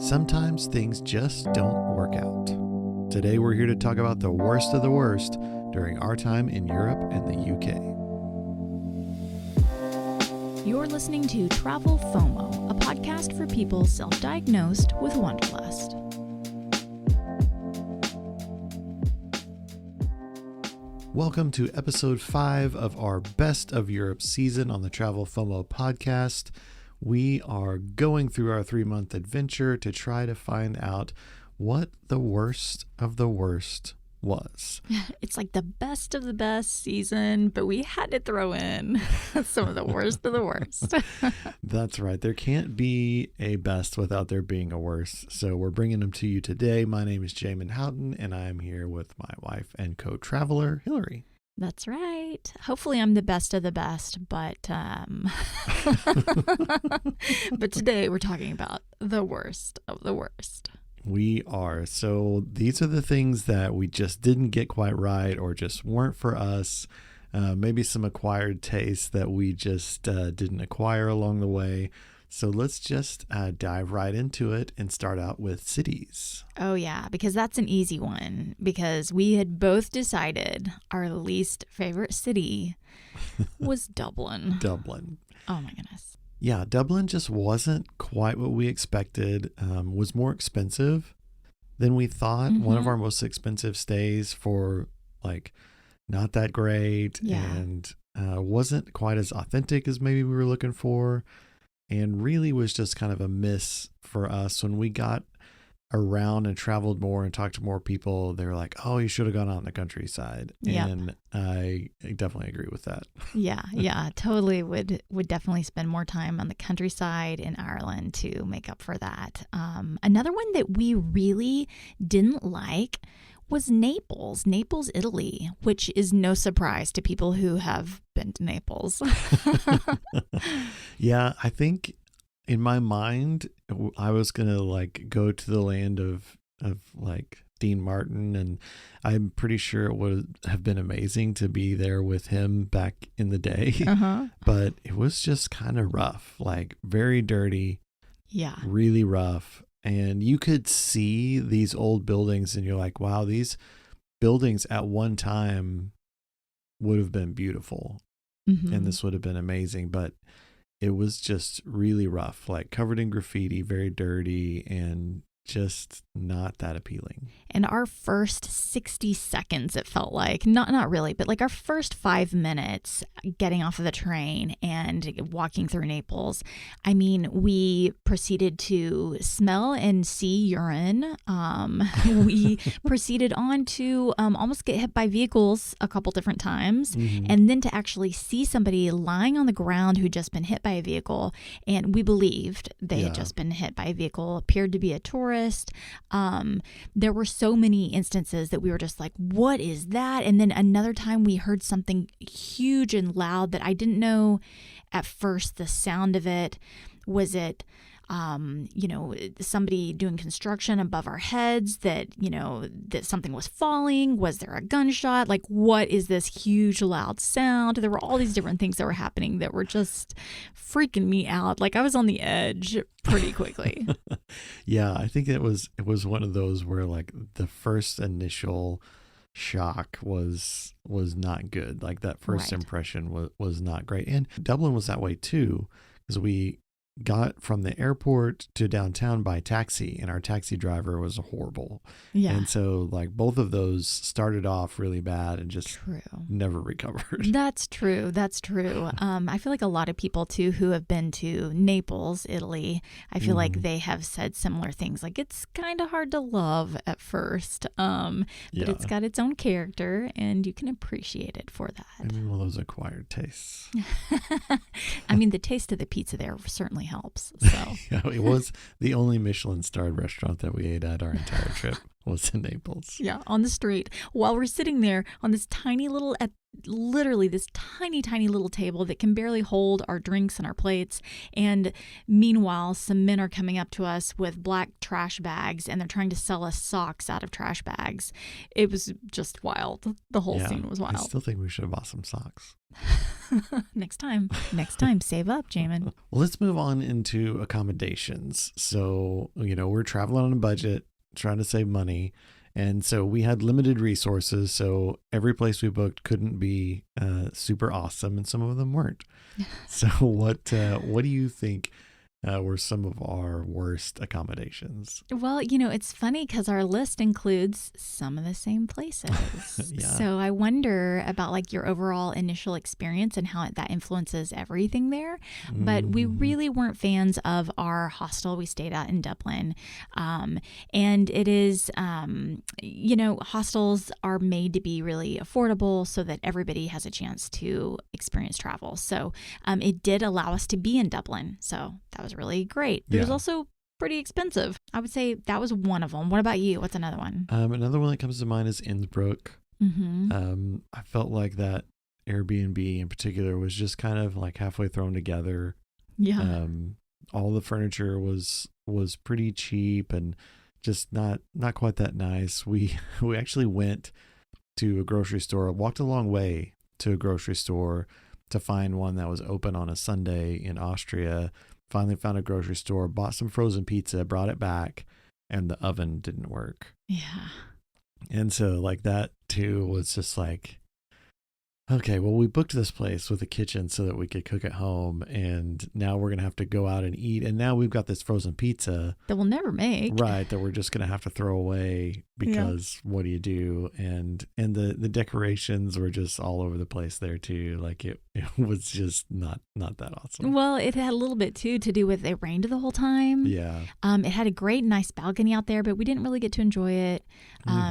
Sometimes things just don't work out. Today we're here to talk about the worst of the worst during our time in Europe and the UK. You're listening to Travel FOMO, a podcast for people self-diagnosed with wanderlust. Welcome to episode 5 of our Best of Europe season on the Travel FOMO podcast. We are going through our 3-month adventure to try to find out what the worst of the worst was. It's like the best of the best season, but we had to throw in some of the worst of the worst. That's right. There can't be a best without there being a worst. So we're bringing them to you today. My name is Jamin Houghton, and I'm here with my wife and co-traveler, Hillary. That's right. Hopefully I'm the best of the best, but but today we're talking about the worst of the worst. We are. So these are the things that we just didn't get quite right or just weren't for us. Maybe some acquired tastes that we just didn't acquire along the way. So let's just dive right into it and start out with cities. Oh, yeah, because that's an easy one, because we had both decided our least favorite city was Dublin. Dublin. Oh, my goodness. Yeah, Dublin just wasn't quite what we expected. Was more expensive than we thought. Mm-hmm. One of our most expensive stays for like not that great, and wasn't quite as authentic as maybe we were looking for. And really was just kind of a miss for us. When we got around and traveled more and talked to more people, they were like, oh, you should have gone out in the countryside. Yep. And I definitely agree with that. Yeah, totally would definitely spend more time on the countryside in Ireland to make up for that. Another one that we really didn't like was Naples, Italy, which is no surprise to people who have been to Naples. Yeah, I think in my mind, I was going to like go to the land of like Dean Martin, and I'm pretty sure it would have been amazing to be there with him back in the day. Uh-huh. But it was just kind of rough, like very dirty. Yeah. Really rough. And you could see these old buildings and you're like, wow, these buildings at one time would have been beautiful. Mm-hmm. And this would have been amazing. But it was just really rough, like covered in graffiti, very dirty, and just not that appealing. And our first 60 seconds, it felt like, not really, but like our first 5 minutes getting off of the train and walking through Naples, I mean, we proceeded to smell and see urine. We proceeded on to almost get hit by vehicles a couple different times. Mm-hmm. And then to actually see somebody lying on the ground who'd just been hit by a vehicle. And we believed they had just been hit by a vehicle, appeared to be a tourist. There were so many instances that we were just like, what is that? And then another time we heard something huge and loud that I didn't know at first the sound of it. Was it, somebody doing construction above our heads, that something was falling? Was there a gunshot? Like, what is this huge loud sound? There were all these different things that were happening that were just freaking me out. Like, I was on the edge pretty quickly. Yeah, I think it was one of those where like the first initial shock was not good. Like that first impression was not great. And Dublin was that way too, because we got from the airport to downtown by taxi, and our taxi driver was horrible. Yeah. And so like both of those started off really bad and just never recovered. That's true. I feel like a lot of people too who have been to Naples, Italy, I feel like they have said similar things. Like, it's kind of hard to love at first, but it's got its own character and you can appreciate it for that. I mean, well, those acquired tastes. I mean, the taste of the pizza there certainly helps. So yeah, it was the only Michelin-starred restaurant that we ate at our entire trip. was in Naples. Yeah, on the street while we're sitting there on this tiny little, literally this tiny, tiny little table that can barely hold our drinks and our plates. And meanwhile, some men are coming up to us with black trash bags and they're trying to sell us socks out of trash bags. It was just wild. The whole scene was wild. I still think we should have bought some socks. Next time, save up, Jamin. Well, let's move on into accommodations. So, we're traveling on a budget, trying to save money. And so we had limited resources. So every place we booked couldn't be super awesome, and some of them weren't. So what do you think were some of our worst accommodations? Well, it's funny because our list includes some of the same places. Yeah. So I wonder about like your overall initial experience and how that influences everything there. But we really weren't fans of our hostel we stayed at in Dublin. And it is, hostels are made to be really affordable so that everybody has a chance to experience travel. So it did allow us to be in Dublin. So that was really great. It was also pretty expensive. I would say that was one of them. What about you? What's another one? Another one that comes to mind is Innsbruck. I felt like that Airbnb in particular was just kind of like halfway thrown together. Yeah. All the furniture was pretty cheap and just not quite that nice. We actually went to a grocery store, walked a long way to a grocery store to find one that was open on a Sunday in Austria. Finally found a grocery store, bought some frozen pizza, brought it back, and the oven didn't work. Yeah. And so like that too was just like, okay, well, we booked this place with a kitchen so that we could cook at home, and now we're going to have to go out and eat. And now we've got this frozen pizza that we'll never make. Right, that we're just going to have to throw away because what do you do? And the decorations were just all over the place there too. Like it was just not that awesome. Well, it had a little bit too to do with it rained the whole time. Yeah. It had a great, nice balcony out there, but we didn't really get to enjoy it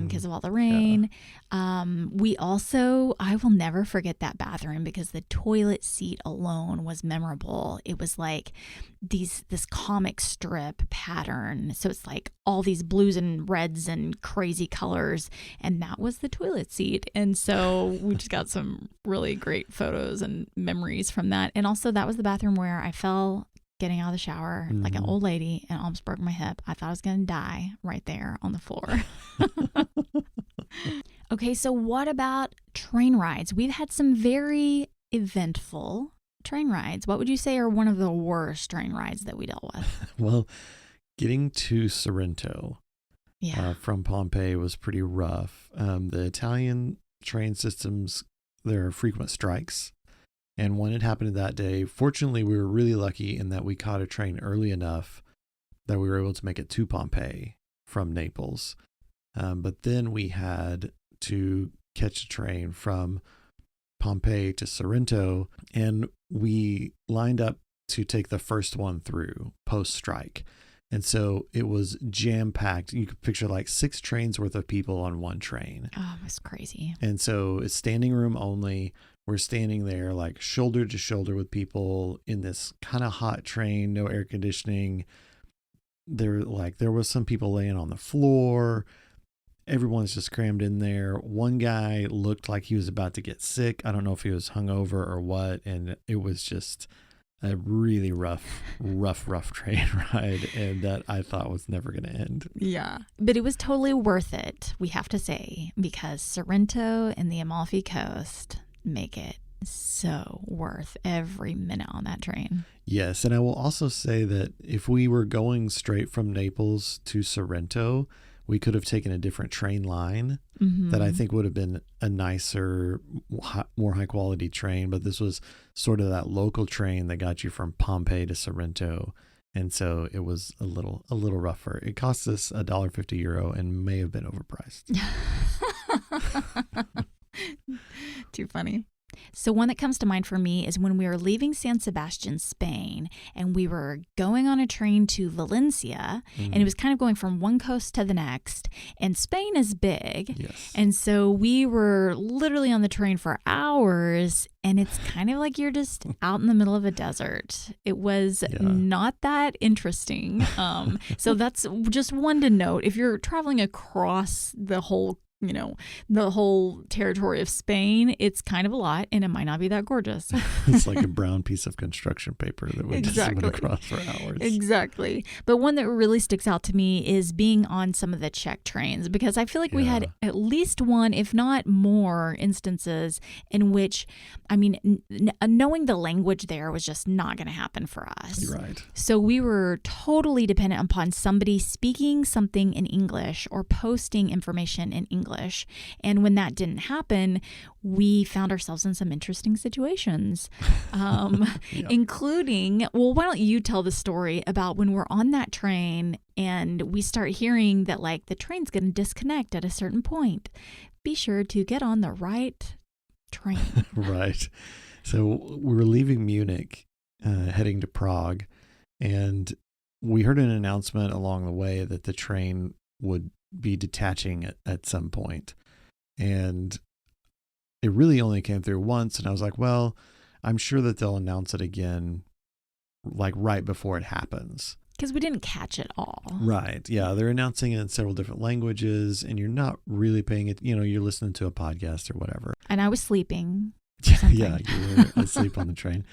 because of all the rain. Yeah. We also, I will never forget that bathroom because the toilet seat alone was memorable. It was like this comic strip pattern. So it's like all these blues and reds and crazy colors. And that was the toilet seat. And so we just got some really great photos and memories from that. And also that was the bathroom where I fell getting out of the shower like an old lady and almost broke my hip. I thought I was going to die right there on the floor. Okay, so what about train rides? We've had some very eventful train rides. What would you say are one of the worst train rides that we dealt with? Well, getting to Sorrento from Pompeii was pretty rough. The Italian train systems, there are frequent strikes. And when it happened that day, fortunately, we were really lucky in that we caught a train early enough that we were able to make it to Pompeii from Naples. But then we had to catch a train from Pompeii to Sorrento, and we lined up to take the first one through post-strike. And so it was jam-packed. You could picture like 6 trains worth of people on one train. Oh, it was crazy. And so it's standing room only. We're standing there like shoulder to shoulder with people in this kind of hot train, no air conditioning. There was some people laying on the floor. Everyone's just crammed in there. One guy looked like he was about to get sick. I don't know if he was hungover or what. And it was just a really rough train ride, and that I thought was never going to end. Yeah, but it was totally worth it, we have to say, because Sorrento and the Amalfi Coast make it so worth every minute on that train. Yes, and I will also say that if we were going straight from Naples to Sorrento, we could have taken a different train line that I think would have been a nicer, more high quality train. But this was sort of that local train that got you from Pompeii to Sorrento. And so it was a little rougher. It cost us €1.50 and may have been overpriced. Too funny. So one that comes to mind for me is when we were leaving San Sebastian, Spain, and we were going on a train to Valencia, and it was kind of going from one coast to the next, and Spain is big. Yes. And so we were literally on the train for hours, and it's kind of like you're just out in the middle of a desert. It was not that interesting. So that's just one to note. If you're traveling across the whole territory of Spain, it's kind of a lot, and it might not be that gorgeous. It's like a brown piece of construction paper that we just went across for hours. Exactly. But one that really sticks out to me is being on some of the Czech trains, because I feel like we had at least one, if not more, instances in which, knowing the language there was just not going to happen for us. Right. So we were totally dependent upon somebody speaking something in English or posting information in English. And when that didn't happen, we found ourselves in some interesting situations, including, well, why don't you tell the story about when we're on that train and we start hearing that like the train's going to disconnect at a certain point. Be sure to get on the right train. Right. So we were leaving Munich, heading to Prague, and we heard an announcement along the way that the train would be detaching at some point. And it really only came through once. And I was like, well, I'm sure that they'll announce it again, like right before it happens. Because we didn't catch it all. Right. Yeah. They're announcing it in several different languages, and you're not really paying it. You're listening to a podcast or whatever. And I was sleeping. Yeah. You were asleep on the train.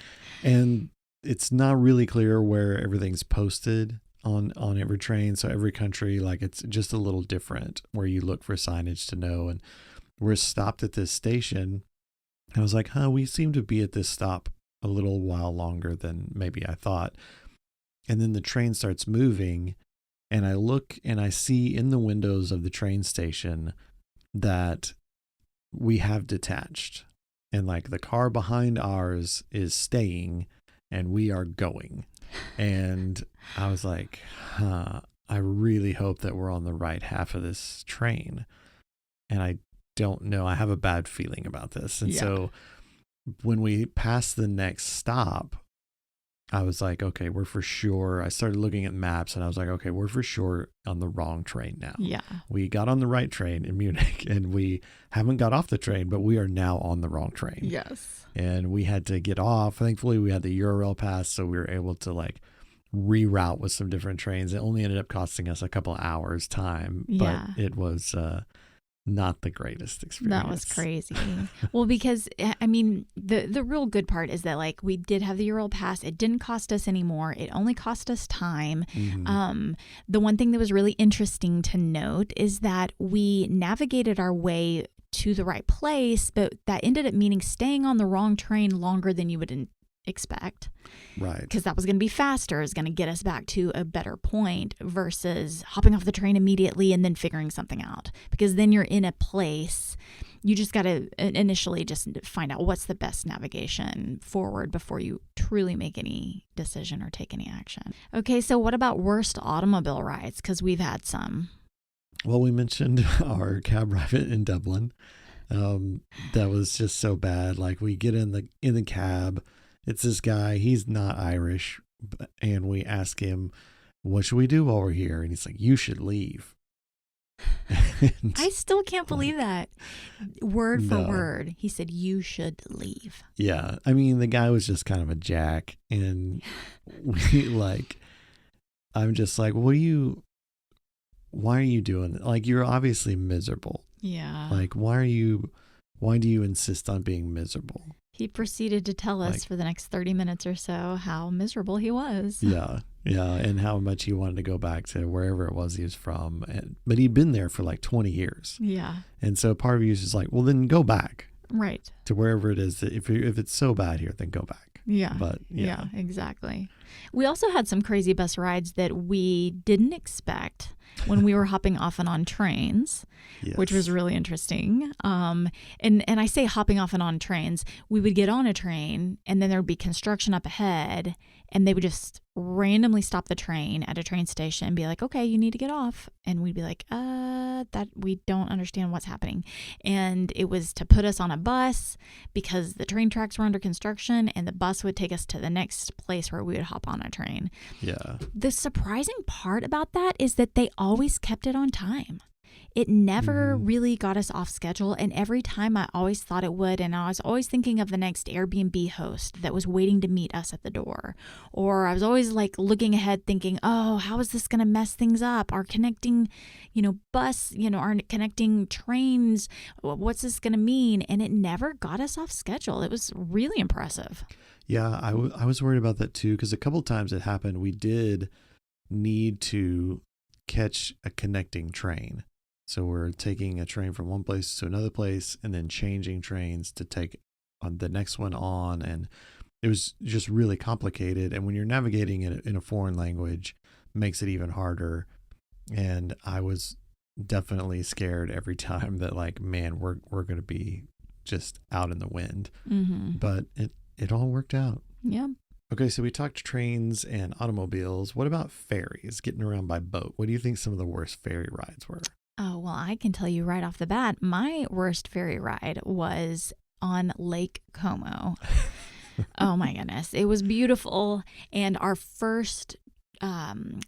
And it's not really clear where everything's posted on every train. So every country, like, it's just a little different where you look for signage to know. And we're stopped at this station. I was like, we seem to be at this stop a little while longer than maybe I thought. And then the train starts moving, and I look and I see in the windows of the train station that we have detached, and like the car behind ours is staying and we are going. And I was like, I really hope that we're on the right half of this train. And I don't know. I have a bad feeling about this. And so when we passed the next stop, I was like, okay, we're for sure. I started looking at maps, and I was like, okay, we're for sure on the wrong train now. Yeah. We got on the right train in Munich, and we haven't got off the train, but we are now on the wrong train. Yes. And we had to get off. Thankfully, we had the Eurail pass, so we were able to like reroute with some different trains. It only ended up costing us a couple of hours time, but it was not the greatest experience. That was crazy. Well, because the real good part is that like we did have the Eurail pass. It didn't cost us any more. It only cost us time. Mm-hmm. The one thing that was really interesting to note is that we navigated our way to the right place, but that ended up meaning staying on the wrong train longer than you would expect. Right. Because that was going to be faster, is going to get us back to a better point versus hopping off the train immediately and then figuring something out. Because then you're in a place, you just got to initially just find out what's the best navigation forward before you truly make any decision or take any action. Okay, so what about worst automobile rides? Because we've had some. Well, we mentioned our cab ride in Dublin. That was just so bad. Like, we get in the cab. It's this guy. He's not Irish, and we ask him, "What should we do while we're here?" And he's like, "You should leave." I still can't believe that. Word for word, he said, "You should leave." Yeah, I mean, the guy was just kind of a jack, and I'm just like, why are you doing that? Like, you're obviously miserable. Yeah. Like, why do you insist on being miserable? He proceeded to tell us for the next 30 minutes or so how miserable he was. Yeah, and how much he wanted to go back to wherever it was he was from. But he'd been there for like 20 years. Yeah. And so part of you is just like, well, then go back. Right. To wherever it is. If it's so bad here, then go back. Yeah. But yeah, exactly. We also had some crazy bus rides that we didn't expect. when we were hopping off and on trains, which was really interesting. And I say hopping off and on trains, we would get on a train and then there'd be construction up ahead and they would just randomly stop the train at a train station and be like, okay, you need to get off. And we'd be like, that we don't understand what's happening. And it was to put us on a bus because the train tracks were under construction and the bus would take us to the next place where we would hop on a train. Yeah. The surprising part about that is that they always kept it on time. It never really got us off schedule. And every time I always thought it would. And I was always thinking of the next Airbnb host that was waiting to meet us at the door. Or I was always like looking ahead thinking, oh, how is this going to mess things up? Our connecting, bus, our connecting trains, what's this going to mean? And it never got us off schedule. It was really impressive. Yeah, I was worried about that too, because a couple of times it happened. We did need to catch a connecting train. So we're taking a train from one place to another place and then changing trains to take on the next one on. And it was just really complicated. And when you're navigating it in a foreign language, makes it even harder. And I was definitely scared every time that like, man, we're going to be just out in the wind. But it all worked out. Yeah. Okay, so we talked trains and automobiles. What about ferries, getting around by boat? What do you think some of the worst ferry rides were? Oh, well, I can tell you right off the bat, my worst ferry ride was on Lake Como. Oh, my goodness. It was beautiful. And our first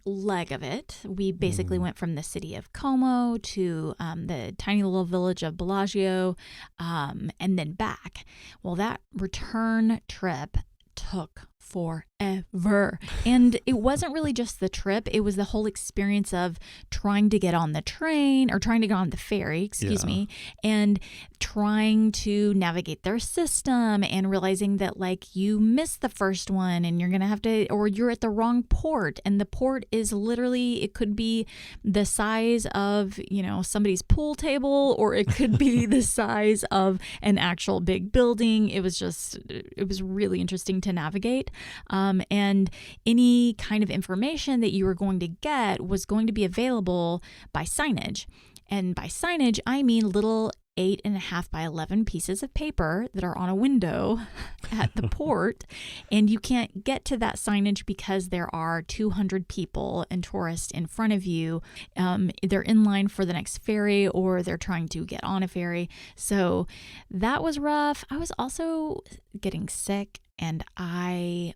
leg of it, we basically went from the city of Como to the tiny little village of Bellagio and then back. Well, that return trip took forever. And it wasn't really just the trip. It was the whole experience of trying to get on the train or trying to get on the ferry, excuse me, and trying to navigate their system and realizing that like you missed the first one and you're going to have to, or you're at the wrong port. And the port is literally, it could be the size of, somebody's pool table, or it could be the size of an actual big building. It was really interesting to navigate. And any kind of information that you were going to get was going to be available by signage. And by signage, I mean little 8.5 by 11 pieces of paper that are on a window at the port. And you can't get to that signage because there are 200 people and tourists in front of you. They're in line for the next ferry or they're trying to get on a ferry. So that was rough. I was also getting sick. And I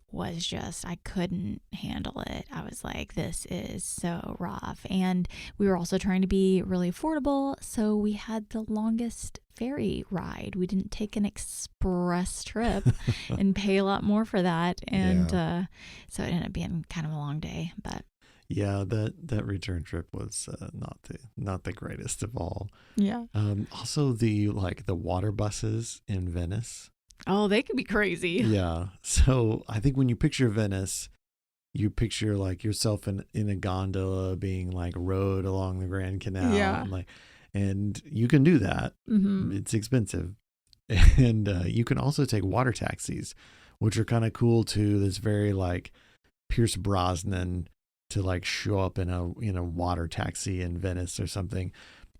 couldn't handle it. I was like, this is so rough. And we were also trying to be really affordable. So we had the longest ferry ride. We didn't take an express trip and pay a lot more for that. And so it ended up being kind of a long day. But yeah, that return trip was not the greatest of all. Yeah. Also the water buses in Venice. Oh, they could be crazy. Yeah. So I think when you picture Venice, you picture like yourself in a gondola being like rowed along the Grand Canal. Yeah. And you can do that. It's expensive. And you can also take water taxis, which are kind of cool too. That's very like Pierce Brosnan to like show up in a water taxi in Venice or something.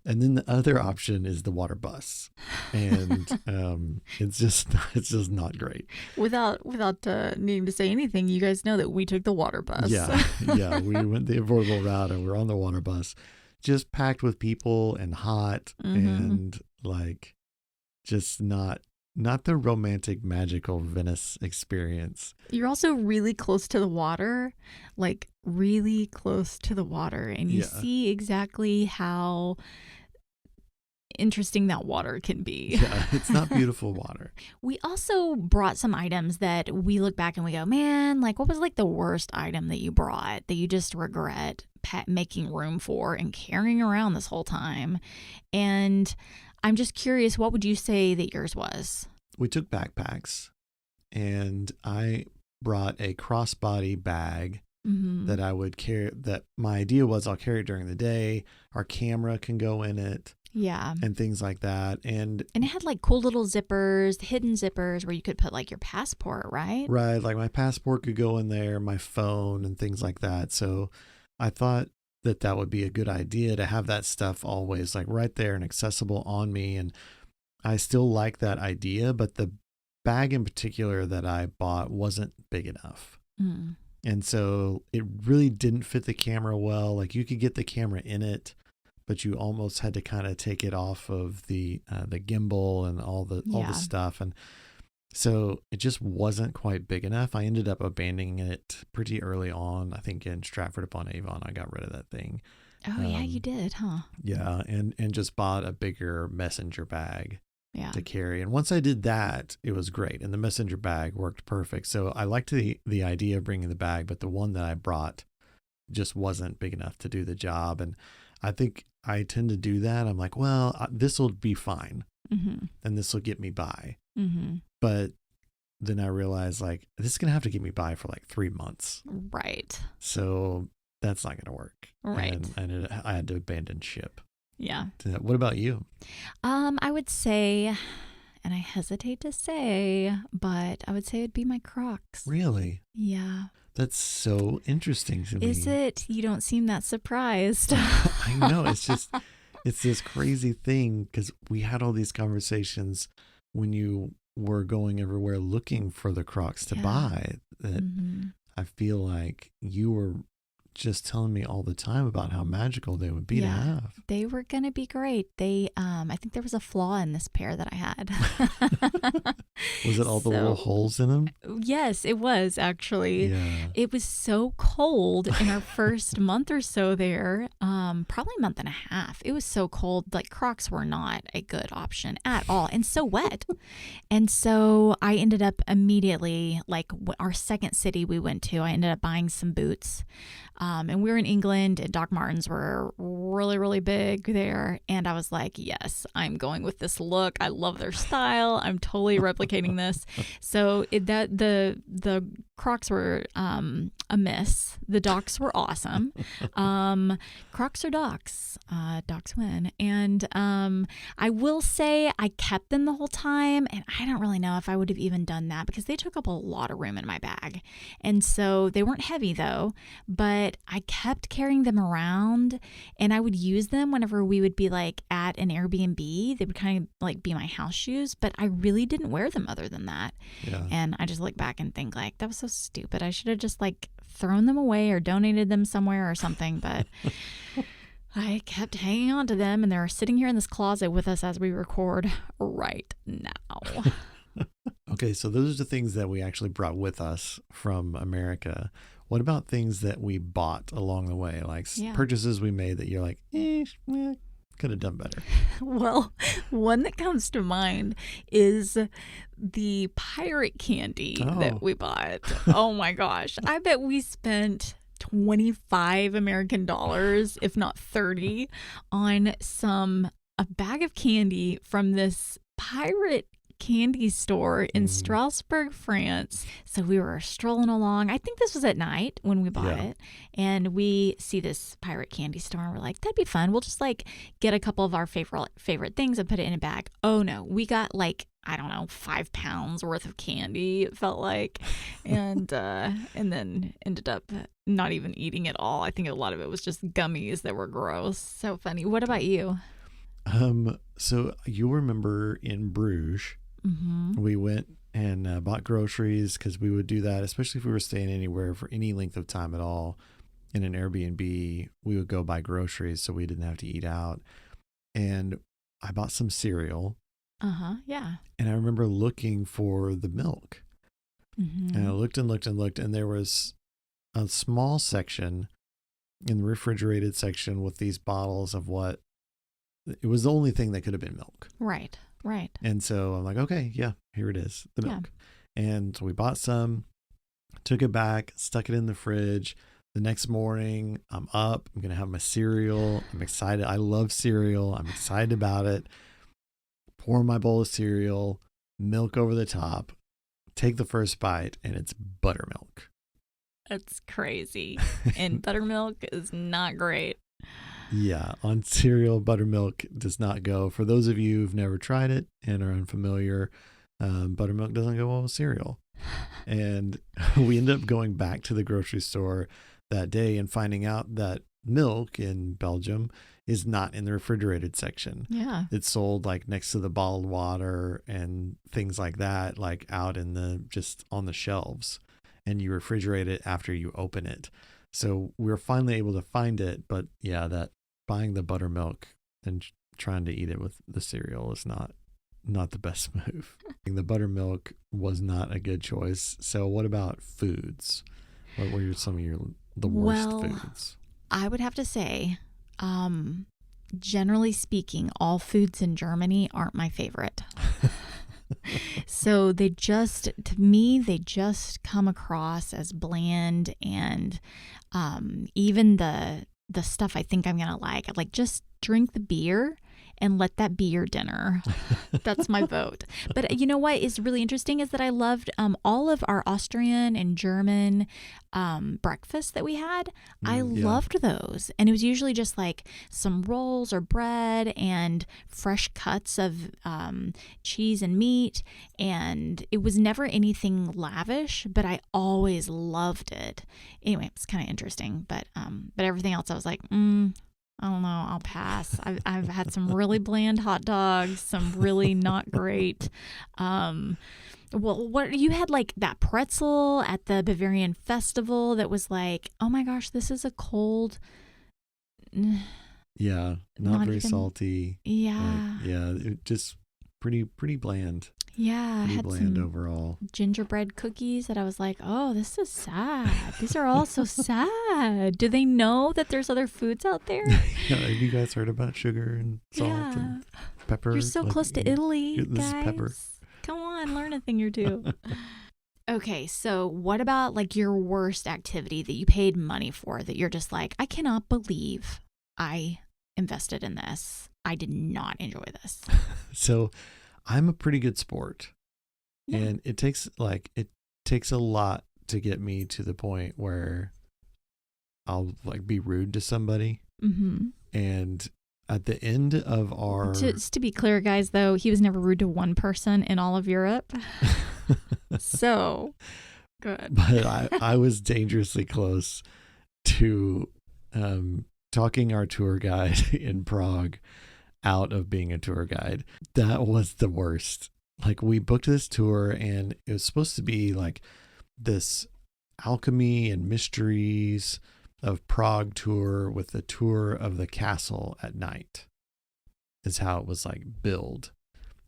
And then the other option is the water bus, and it's just not great. Without needing to say anything, you guys know that we took the water bus. Yeah, we went the affordable route, and we're on the water bus, just packed with people and hot, and like just not the romantic, magical Venice experience. You're also really close to the water, like really close to the water, and you see exactly how interesting that water can be. Yeah, it's not beautiful water. We also brought some items that we look back and we go, man, like what was like the worst item that you brought that you just regret making room for and carrying around this whole time? And I'm just curious, what would you say that yours was? We took backpacks, and I brought a crossbody bag that I would carry. That my idea was I'll carry it during the day. Our camera can go in it. Yeah. And things like that. And it had like cool little zippers, hidden zippers where you could put like your passport, right? Right. Like my passport could go in there, my phone and things like that. So I thought that would be a good idea to have that stuff always like right there and accessible on me. And I still like that idea, but the bag in particular that I bought wasn't big enough. Mm. And so it really didn't fit the camera well. Like you could get the camera in it, but you almost had to kind of take it off of the gimbal and all the stuff. And so it just wasn't quite big enough. I ended up abandoning it pretty early on. I think in Stratford-upon-Avon, I got rid of that thing. Oh, yeah, you did, huh? Yeah, and just bought a bigger messenger bag to Yeah. carry. And once I did that, it was great. And the messenger bag worked perfect. So I liked the idea of bringing the bag, but the one that I brought just wasn't big enough to do the job. And I think I tend to do that. I'm like, well, this will be fine. Mm-hmm. And this will get me by. Mm-hmm. But then I realized like this is going to have to get me by for like 3 months. Right. So that's not going to work. Right. And I had to abandon ship. Yeah. What about you? I would say, and I hesitate to say, but I would say it'd be my Crocs. Really? Yeah. That's so interesting to me. Is it? You don't seem that surprised. I know. It's just, it's this crazy thing because we had all these conversations when you were going everywhere looking for the Crocs to buy that I feel like you were just telling me all the time about how magical they would be to have. They were going to be great. I think there was a flaw in this pair that I had. Was it all the little holes in them? Yes, it was actually. Yeah. It was so cold in our first month or so there, probably a month and a half. It was so cold, like Crocs were not a good option at all and so wet. And so I ended up immediately, like our second city we went to, I ended up buying some boots. And we were in England and Doc Martens were really, really big there. And I was like, yes, I'm going with this look. I love their style. I'm totally replicating this. So the Crocs were a miss. The Docs were awesome. Crocs are Docs. Docs win. And I will say I kept them the whole time. And I don't really know if I would have even done that because they took up a lot of room in my bag. And so they weren't heavy though, but I kept carrying them around and I would use them whenever we would be like at an Airbnb. They would kind of like be my house shoes, but I really didn't wear them other than that. Yeah. And I just look back and think like, that was so stupid. I should have just like thrown them away or donated them somewhere or something, but I kept hanging on to them and they're sitting here in this closet with us as we record right now. Okay, so those are the things that we actually brought with us from America. What about things that we bought along the way, like purchases we made that you're like, could have done better? Well, one that comes to mind is the pirate candy that we bought. Oh my gosh. I bet we spent 25 American dollars, if not 30, on a bag of candy from this pirate candy store in Strasbourg, France. So we were strolling along. I think this was at night when we bought it. And we see this pirate candy store and we're like, that'd be fun. We'll just like get a couple of our favorite things and put it in a bag. Oh no, we got like, I don't know, 5 pounds worth of candy, it felt like. And then ended up not even eating it all. I think a lot of it was just gummies that were gross. So funny. What about you? So you remember in Bruges, we went and bought groceries because we would do that, especially if we were staying anywhere for any length of time at all. In an Airbnb, we would go buy groceries so we didn't have to eat out. And I bought some cereal. Yeah. And I remember looking for the milk. And I looked and looked and looked, and there was a small section in the refrigerated section with these bottles of what it was the only thing that could have been milk. Right. And so I'm like, okay, yeah, here it is, the milk. And so we bought some, took it back, stuck it in the fridge. The next morning, I'm up. I'm going to have my cereal. I'm excited. I love cereal. I'm excited about it. Pour my bowl of cereal, milk over the top, take the first bite, and it's buttermilk. That's crazy. And buttermilk is not great. Yeah, on cereal, buttermilk does not go. For those of you who've never tried it and are unfamiliar, buttermilk doesn't go well with cereal. And we ended up going back to the grocery store that day and finding out that milk in Belgium is not in the refrigerated section. Yeah. It's sold like next to the bottled water and things like that, like out in the just on the shelves, and you refrigerate it after you open it. So we were finally able to find it, but yeah, that buying the buttermilk and trying to eat it with the cereal is not the best move. The buttermilk was not a good choice. So what about foods? What were some of the worst foods? I would have to say, generally speaking, all foods in Germany aren't my favorite. So to me, they just come across as bland, and even the stuff I think I'm gonna like just drink the beer and let that be your dinner. That's my vote. But you know what is really interesting is that I loved all of our Austrian and German breakfasts that we had. I loved those. And it was usually just like some rolls or bread and fresh cuts of cheese and meat. And it was never anything lavish, but I always loved it. Anyway, it's kind of interesting. But everything else I was like, I don't know. I'll pass. I've had some really bland hot dogs, some really not great. Well, what you had like that pretzel at the Bavarian Festival that was like, oh my gosh, this is a cold. Yeah, not very salty. Yeah, it just pretty bland. Yeah, pretty had bland some overall. Gingerbread cookies that I was like, oh, this is sad. These are all so sad. Do they know that there's other foods out there? Yeah, have you guys heard about sugar and salt and pepper? You're so close to Italy, this guys. Is pepper. Come on, learn a thing or two. Okay, so what about like your worst activity that you paid money for that you're just like, I cannot believe I invested in this. I did not enjoy this. So I'm a pretty good sport, and it takes a lot to get me to the point where I'll like be rude to somebody. Mm-hmm. And at the end of our... Just to be clear, guys, though, he was never rude to one person in all of Europe. So, good. But I was dangerously close to talking our tour guide in Prague out of being a tour guide. That was the worst. Like, we booked this tour, and it was supposed to be like this alchemy and mysteries of Prague tour with a tour of the castle at night is how it was like billed.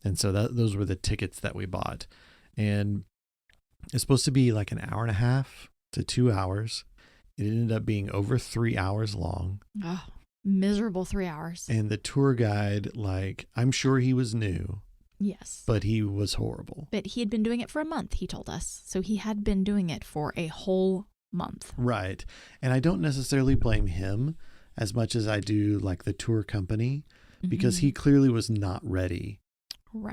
And so those were the tickets that we bought. And it's supposed to be like an hour and a half to 2 hours. It ended up being over 3 hours long. Oh, miserable 3 hours. And the tour guide, like, I'm sure he was new. Yes. But he was horrible. But he had been doing it for a month, he told us. So he had been doing it for a whole month. Right. And I don't necessarily blame him as much as I do like the tour company, because he clearly was not ready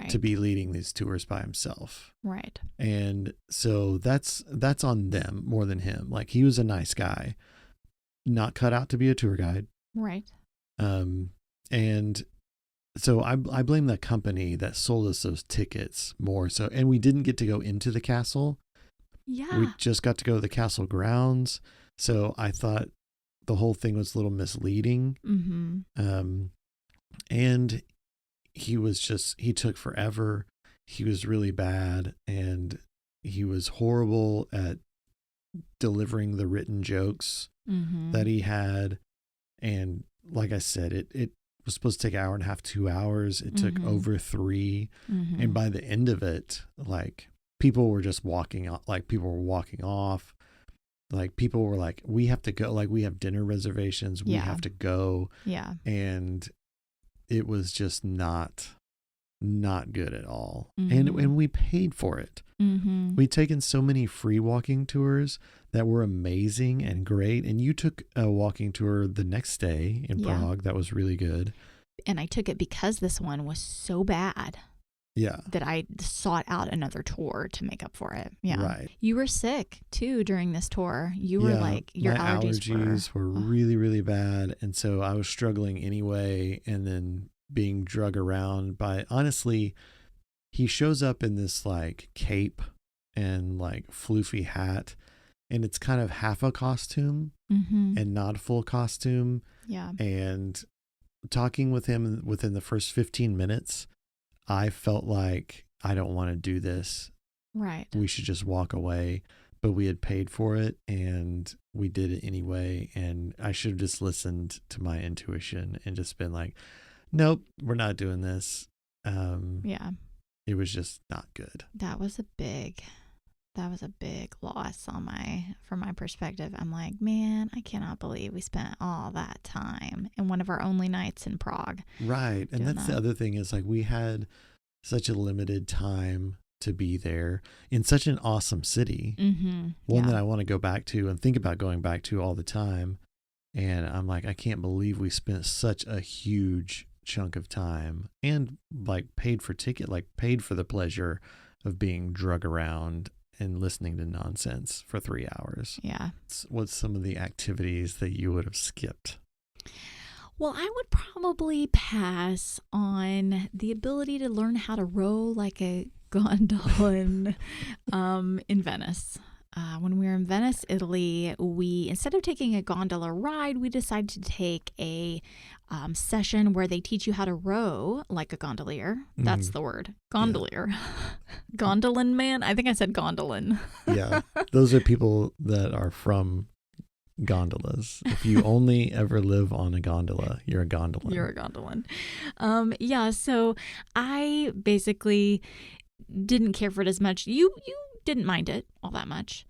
to be leading these tours by himself. Right. And so that's on them more than him. Like, he was a nice guy, not cut out to be a tour guide. Right. And so I blame the company that sold us those tickets more so. And we didn't get to go into the castle. Yeah. We just got to go to the castle grounds. So I thought the whole thing was a little misleading. Mm-hmm. And he took forever. He was really bad, and he was horrible at delivering the written jokes that he had. And like I said, it was supposed to take an hour and a half, 2 hours. It took over 3. And by the end of it, like, people were just walking off. Like, people were walking off. Like, people were like, we have to go. Like, we have dinner reservations. We have to go. Yeah. And it was just not good at all. And we paid for it. We'd taken so many free walking tours that were amazing and great. And you took a walking tour the next day in Prague. That was really good. And I took it because this one was so bad. Yeah. That I sought out another tour to make up for it. Yeah. Right. You were sick too during this tour. You were like, your allergies were really, really bad. And so I was struggling anyway. And then being drug around by, honestly, he shows up in this like cape and like floofy hat. and it's kind of half a costume Mm-hmm. and not a full costume. Yeah. And talking with him within the first 15 minutes, I felt like I don't want to do this. Right. We should just walk away. But we had paid for it and we did it anyway. And I should have just listened to my intuition and just been like, nope, we're not doing this. Yeah. It was just not good. That was a big loss from my perspective. I'm like, man, I cannot believe we spent all that time in one of our only nights in Prague. Right. And that's the other thing is like we had such a limited time to be there in such an awesome city. Mm-hmm. One that I want to go back to and think about going back to all the time. And I'm like, I can't believe we spent such a huge chunk of time and like paid for the pleasure of being drug around and listening to nonsense for 3 hours. Yeah. What's some of the activities that you would have skipped? Well, I would probably pass on the ability to learn how to row like a gondola in Venice. When we were in Venice, Italy, we, instead of taking a gondola ride, we decided to take a session where they teach you how to row like a gondolier. That's the word. Gondolier. Yeah. Gondolin man? I think I said gondolin. Yeah. Those are people that are from gondolas. If you only ever live on a gondola, you're a gondolin. You're a gondolin. Yeah, so I basically didn't care for it as much. You didn't mind it all that much.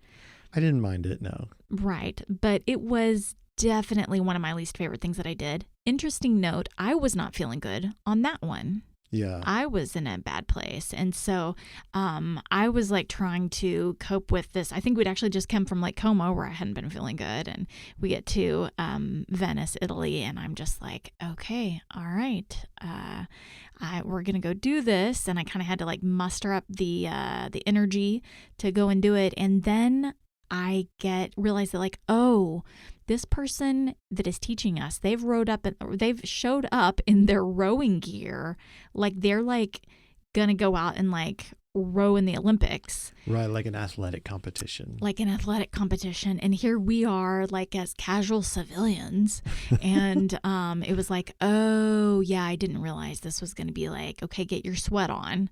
I didn't mind it, no. Right, but it was definitely one of my least favorite things that I did. Interesting note, I was not feeling good on that one. Yeah. I was in a bad place. And so I was like trying to cope with this. I think we'd actually just come from Lake Como where I hadn't been feeling good. And we get to Venice, Italy. And I'm just like, okay, all right. We're going to go do this. And I kind of had to like muster up the energy to go and do it. And then I realize that like, oh, this person that is teaching us, they've showed up in their rowing gear. Like they're like going to go out and like row in the Olympics. Right. Like an athletic competition. And here we are like as casual civilians. And it was like, oh yeah, I didn't realize this was going to be like, okay, get your sweat on.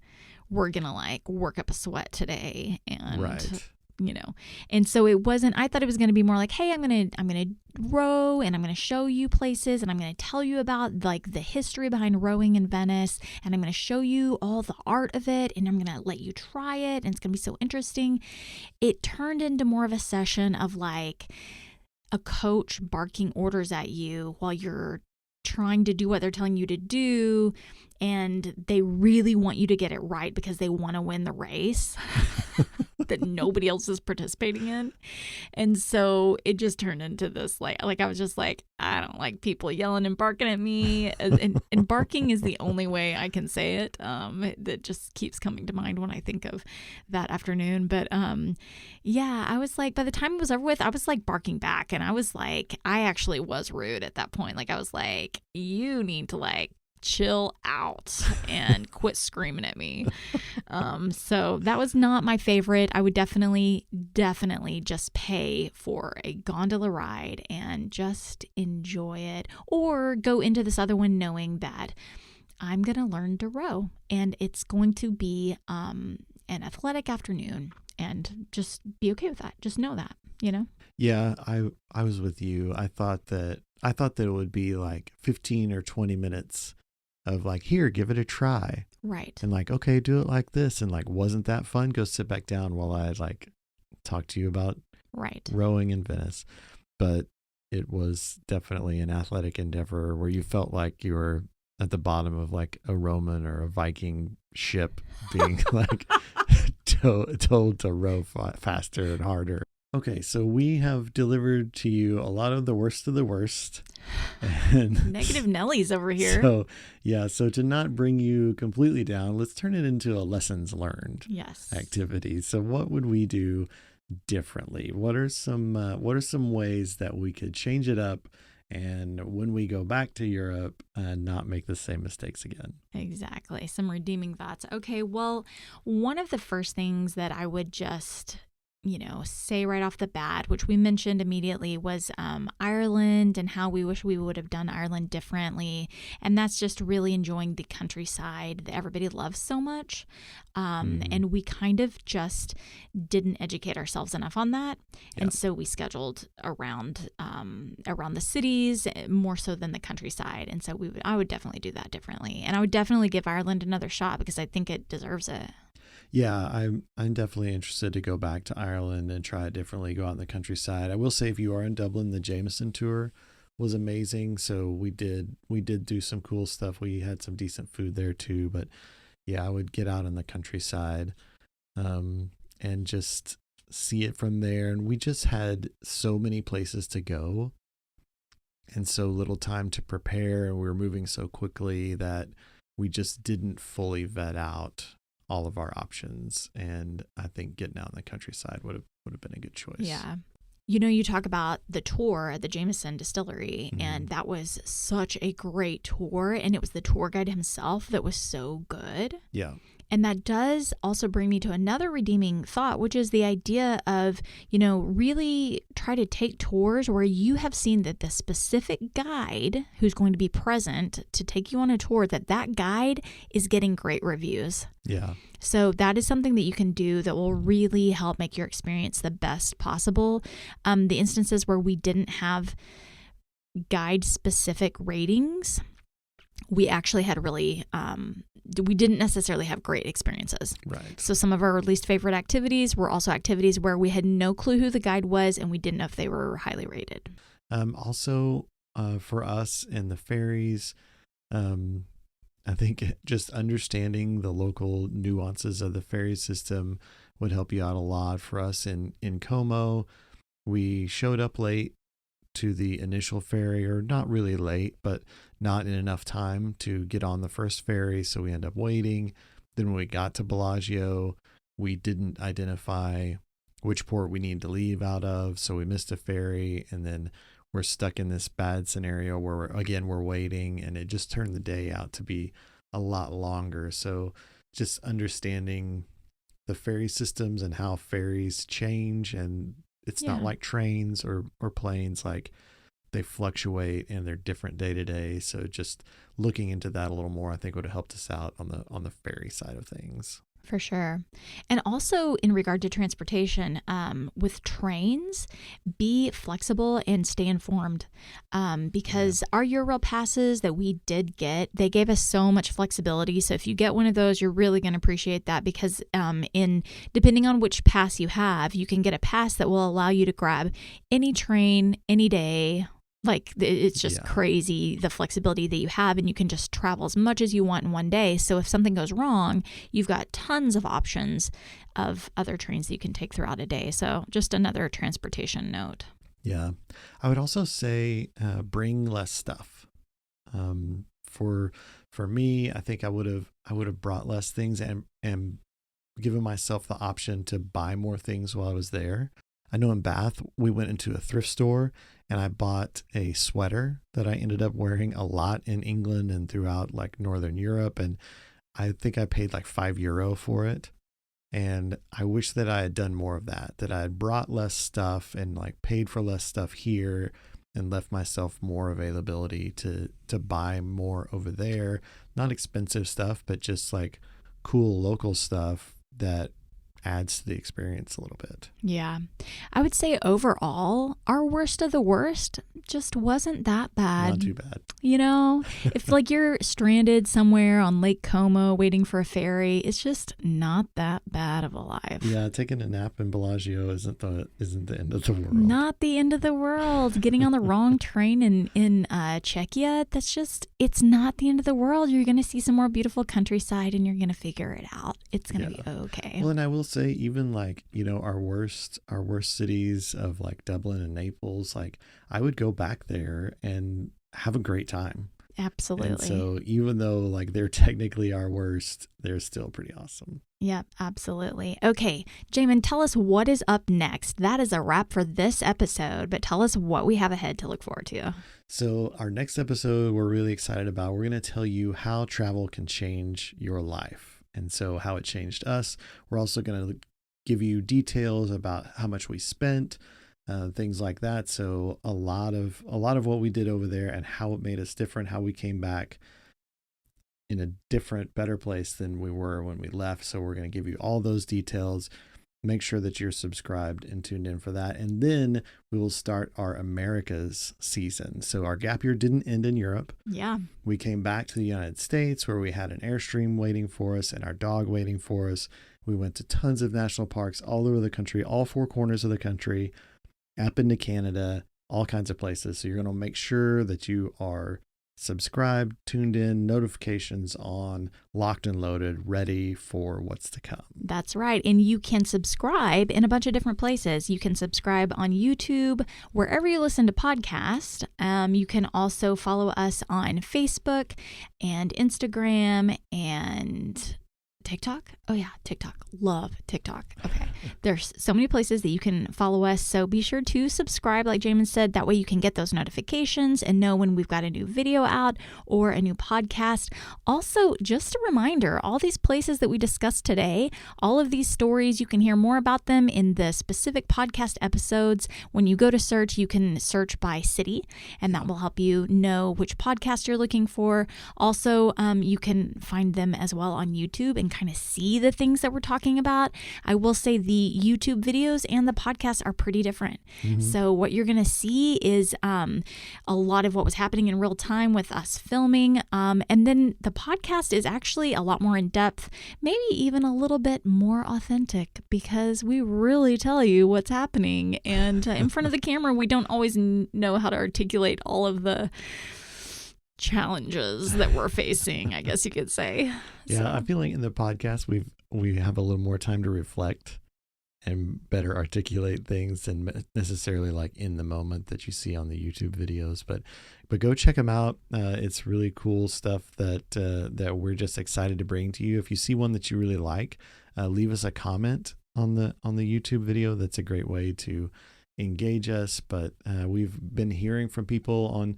We're going to like work up a sweat today. And right. You know, and so it wasn't, I thought it was going to be more like, hey, I'm going to row and I'm going to show you places and I'm going to tell you about like the history behind rowing in Venice and I'm going to show you all the art of it and I'm going to let you try it and it's going to be so interesting. It turned into more of a session of like a coach barking orders at you while you're trying to do what they're telling you to do, and they really want you to get it right because they want to win the race that nobody else is participating in. And so it just turned into this like I was just like, I don't like people yelling and barking at me, and barking is the only way I can say it. That just keeps coming to mind when I think of that afternoon. But yeah, I was like, by the time it was over with, I was like barking back, and I was like, I actually was rude at that point. Like I was like, you need to like chill out and quit screaming at me. So that was not my favorite. I would definitely just pay for a gondola ride and just enjoy it, or go into this other one knowing that I'm going to learn to row and it's going to be an athletic afternoon, and just be okay with that. Just know that, you know? Yeah, I was with you. I thought that it would be like 15 or 20 minutes of like, here, give it a try. Right. And like, okay, do it like this. And like, wasn't that fun? Go sit back down while I like talk to you about rowing in Venice. But it was definitely an athletic endeavor where you felt like you were at the bottom of like a Roman or a Viking ship being like told to row faster and harder. Okay, so we have delivered to you a lot of the worst of the worst. And negative Nellies over here. So to not bring you completely down, let's turn it into a lessons learned activity. So what would we do differently? What are some ways that we could change it up, and when we go back to Europe, not make the same mistakes again? Exactly. Some redeeming thoughts. Okay, well, one of the first things that I would just say right off the bat, which we mentioned immediately, was Ireland and how we wish we would have done Ireland differently. And that's just really enjoying the countryside that everybody loves so much. And we kind of just didn't educate ourselves enough on that. Yeah. And so we scheduled around the cities more so than the countryside. And so I would definitely do that differently. And I would definitely give Ireland another shot because I think it deserves it. Yeah, I'm definitely interested to go back to Ireland and try it differently, go out in the countryside. I will say if you are in Dublin, the Jameson tour was amazing. So we did do some cool stuff. We had some decent food there too. But yeah, I would get out in the countryside and just see it from there. And we just had so many places to go and so little time to prepare. And we were moving so quickly that we just didn't fully vet out all of our options, and I think getting out in the countryside would have been a good choice. Yeah. You talk about the tour at the Jameson distillery, and that was such a great tour, and it was the tour guide himself that was so good. Yeah. And that does also bring me to another redeeming thought, which is the idea of, really try to take tours where you have seen that the specific guide who's going to be present to take you on a tour, that guide is getting great reviews. Yeah. So that is something that you can do that will really help make your experience the best possible. The instances where we didn't have guide specific ratings, we actually had really, we didn't necessarily have great experiences. Right. So some of our least favorite activities were also activities where we had no clue who the guide was and we didn't know if they were highly rated. Also, for us in the ferries, I think just understanding the local nuances of the ferry system would help you out a lot. For us in Como, we showed up late to the initial ferry, or not really late, but not in enough time to get on the first ferry. So we end up waiting. Then when we got to Bellagio, we didn't identify which port we needed to leave out of. So we missed a ferry, and then we're stuck in this bad scenario where we're waiting, and it just turned the day out to be a lot longer. So just understanding the ferry systems and how ferries change, and it's not like trains or planes, like they fluctuate and they're different day to day. So just looking into that a little more, I think would have helped us out on the ferry side of things. For sure. And also in regard to transportation, with trains, be flexible and stay informed, because our Eurail passes that we did get, they gave us so much flexibility. So if you get one of those, you're really going to appreciate that, because depending on which pass you have, you can get a pass that will allow you to grab any train, any day. Like, it's just crazy, the flexibility that you have, and you can just travel as much as you want in one day. So if something goes wrong, you've got tons of options of other trains that you can take throughout a day. So just another transportation note. Yeah. I would also say bring less stuff. For me, I think I would have brought less things and given myself the option to buy more things while I was there. I know in Bath, we went into a thrift store and I bought a sweater that I ended up wearing a lot in England and throughout like Northern Europe. And I think I paid like €5 for it. And I wish that I had done more of that I had brought less stuff and like paid for less stuff here and left myself more availability to buy more over there. Not expensive stuff, but just like cool local stuff that adds to the experience a little bit. Yeah. I would say overall, our worst of the worst just wasn't that bad. Not too bad. If like you're stranded somewhere on Lake Como waiting for a ferry, it's just not that bad of a life. Yeah, taking a nap in Bellagio isn't the end of the world. Not the end of the world. Getting on the wrong train in Czechia, it's not the end of the world. You're going to see some more beautiful countryside and you're going to figure it out. It's going to be okay. Well, and I will say, even like, our worst cities of like Dublin and Naples, like I would go back there and have a great time. Absolutely. And so even though like they're technically our worst, they're still pretty awesome. Yep, absolutely. Okay, Jamin, tell us what is up next. That is a wrap for this episode, but tell us what we have ahead to look forward to. So our next episode we're really excited about. We're going to tell you how travel can change your life. And so how it changed us. We're also going to give you details about how much we spent, things like that. So a lot of what we did over there and how it made us different, how we came back in a different, better place than we were when we left. So we're going to give you all those details. Make sure that you're subscribed and tuned in for that. And then we will start our Americas season. So our gap year didn't end in Europe. Yeah. We came back to the United States where we had an Airstream waiting for us and our dog waiting for us. We went to tons of national parks all over the country, all four corners of the country, up into Canada, all kinds of places. So you're going to make sure that you are subscribed, tuned in, notifications on, locked and loaded, ready for what's to come. That's right. And you can subscribe in a bunch of different places. You can subscribe on YouTube, wherever you listen to podcasts. You can also follow us on Facebook and Instagram and TikTok. Oh yeah, TikTok. Love TikTok. Okay. There's so many places that you can follow us. So be sure to subscribe, like Jamin said. That way you can get those notifications and know when we've got a new video out or a new podcast. Also, just a reminder, all these places that we discussed today, all of these stories, you can hear more about them in the specific podcast episodes. When you go to search, you can search by city, and that will help you know which podcast you're looking for. Also, you can find them as well on YouTube and kind of see the things that we're talking about. I will say the YouTube videos and the podcasts are pretty different. Mm-hmm. So what you're going to see is a lot of what was happening in real time with us filming. And then the podcast is actually a lot more in depth, maybe even a little bit more authentic, because we really tell you what's happening. And in front of the camera, we don't always know how to articulate all of the challenges that we're facing, I guess you could say. Yeah, so. I feel like in the podcast we have a little more time to reflect and better articulate things than necessarily like in the moment that you see on the YouTube videos. But go check them out. It's really cool stuff that we're just excited to bring to you. If you see one that you really like, leave us a comment on the YouTube video. That's a great way to engage us. But we've been hearing from people on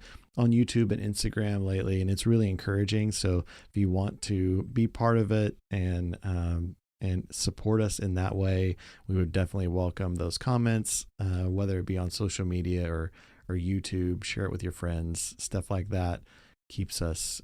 YouTube and Instagram lately, and it's really encouraging. So if you want to be part of it and support us in that way, we would definitely welcome those comments, whether it be on social media or YouTube. Share it with your friends. Stuff like that keeps us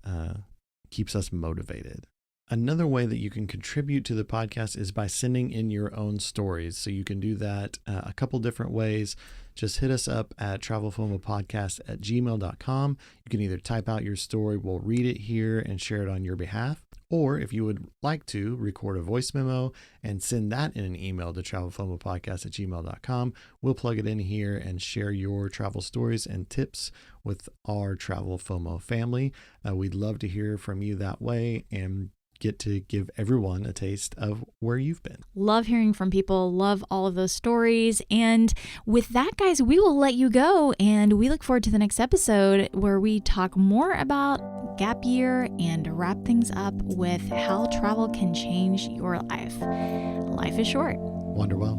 motivated. Another way that you can contribute to the podcast is by sending in your own stories. So you can do that a couple different ways. Just hit us up at travelfomopodcast@gmail.com. You can either type out your story, we'll read it here and share it on your behalf. Or if you would like to, record a voice memo and send that in an email to travelfomopodcast@gmail.com. We'll plug it in here and share your travel stories and tips with our Travel FOMO family. We'd love to hear from you that way and get to give everyone a taste of where you've been. Love hearing from people. Love all of those stories. And with that, guys, we will let you go. And we look forward to the next episode where we talk more about gap year and wrap things up with how travel can change your life. Life is short. Wonder well.